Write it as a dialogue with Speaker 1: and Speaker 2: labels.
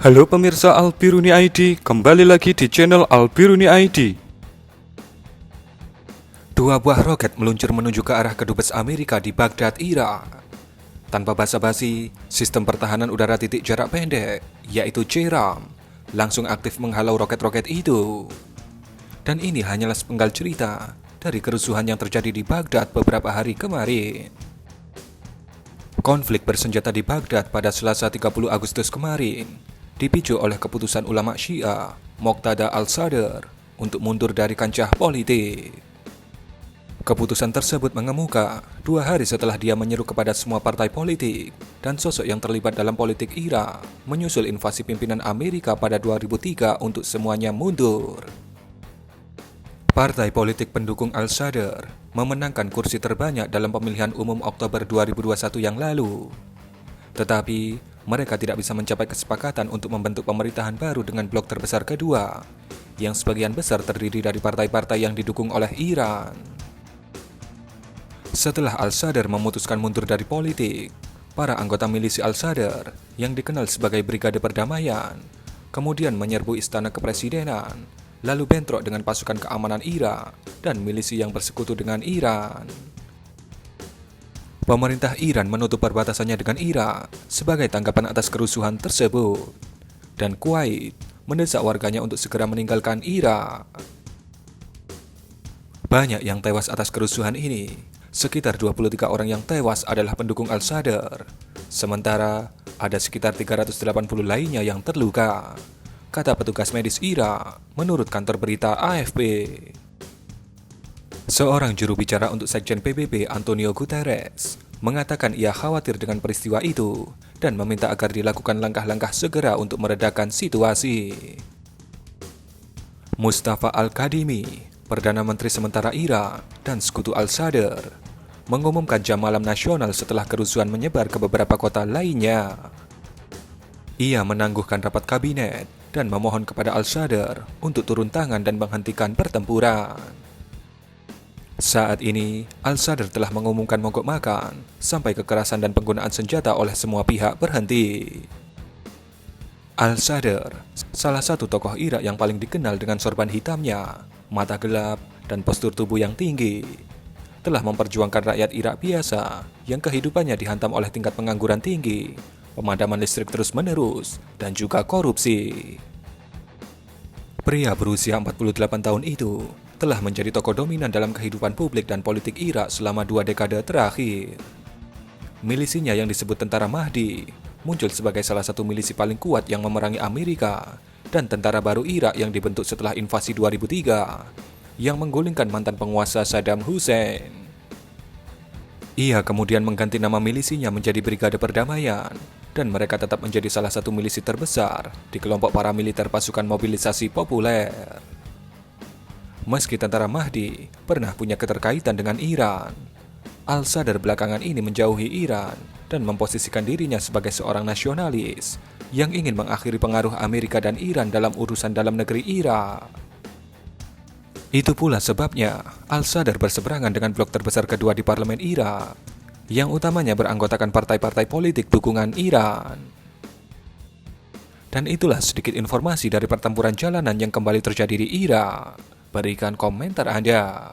Speaker 1: Halo pemirsa Albiruni ID, kembali lagi di channel Albiruni ID. Dua buah roket meluncur menuju ke arah kedubes Amerika di Baghdad, Irak. Tanpa basa-basi, sistem pertahanan udara titik jarak pendek, yaitu JRAM, langsung aktif menghalau roket-roket itu. Dan ini hanyalah sepenggal cerita dari kerusuhan yang terjadi di Baghdad beberapa hari kemarin. Konflik bersenjata di Baghdad pada Selasa 30 Agustus kemarin dipicu oleh keputusan ulama Syiah Moqtada al-Sadr untuk mundur dari kancah politik. Keputusan tersebut mengemuka 2 hari setelah dia menyeru kepada semua partai politik dan sosok yang terlibat dalam politik Irak menyusul invasi pimpinan Amerika pada 2003 untuk semuanya mundur. Partai politik pendukung al-Sadr memenangkan kursi terbanyak dalam pemilihan umum Oktober 2021 yang lalu. Tetapi, mereka tidak bisa mencapai kesepakatan untuk membentuk pemerintahan baru dengan blok terbesar kedua, yang sebagian besar terdiri dari partai-partai yang didukung oleh Iran. Setelah al-Sadr memutuskan mundur dari politik, para anggota milisi al-Sadr, yang dikenal sebagai Brigade Perdamaian, kemudian menyerbu istana kepresidenan, lalu bentrok dengan pasukan keamanan Irak dan milisi yang bersekutu dengan Iran. Pemerintah Iran menutup perbatasannya dengan Irak sebagai tanggapan atas kerusuhan tersebut, dan Kuwait mendesak warganya untuk segera meninggalkan Irak. Banyak yang tewas atas kerusuhan ini. Sekitar 23 orang yang tewas adalah pendukung al-Sadr, sementara ada sekitar 380 lainnya yang terluka, kata petugas medis Irak menurut kantor berita AFP. Seorang juru bicara untuk Sekjen PBB, Antonio Guterres, mengatakan ia khawatir dengan peristiwa itu dan meminta agar dilakukan langkah-langkah segera untuk meredakan situasi. Mustafa Al-Kadhimi, Perdana Menteri sementara Irak dan sekutu al-Sadr, mengumumkan jam malam nasional setelah kerusuhan menyebar ke beberapa kota lainnya. Ia menangguhkan rapat kabinet dan memohon kepada al-Sadr untuk turun tangan dan menghentikan pertempuran. Saat ini, al-Sadr telah mengumumkan mogok makan sampai kekerasan dan penggunaan senjata oleh semua pihak berhenti. Al-Sadr, salah satu tokoh Irak yang paling dikenal dengan sorban hitamnya, mata gelap, dan postur tubuh yang tinggi, telah memperjuangkan rakyat Irak biasa yang kehidupannya dihantam oleh tingkat pengangguran tinggi, pemadaman listrik terus-menerus, dan juga korupsi. Pria berusia 48 tahun itu telah menjadi tokoh dominan dalam kehidupan publik dan politik Irak selama 2 dekade terakhir. Milisinya yang disebut Tentara Mahdi muncul sebagai salah satu milisi paling kuat yang memerangi Amerika dan tentara baru Irak yang dibentuk setelah invasi 2003 yang menggulingkan mantan penguasa Saddam Hussein. Ia kemudian mengganti nama milisinya menjadi Brigade Perdamaian, dan mereka tetap menjadi salah satu milisi terbesar di kelompok paramiliter pasukan mobilisasi populer. Meski Tentara Mahdi pernah punya keterkaitan dengan Iran, al-Sadr belakangan ini menjauhi Iran dan memposisikan dirinya sebagai seorang nasionalis yang ingin mengakhiri pengaruh Amerika dan Iran dalam urusan dalam negeri Irak. Itu pula sebabnya al-Sadr berseberangan dengan blok terbesar kedua di parlemen Irak, yang utamanya beranggotakan partai-partai politik dukungan Iran. Dan itulah sedikit informasi dari pertempuran jalanan yang kembali terjadi di Irak. Berikan komentar Anda.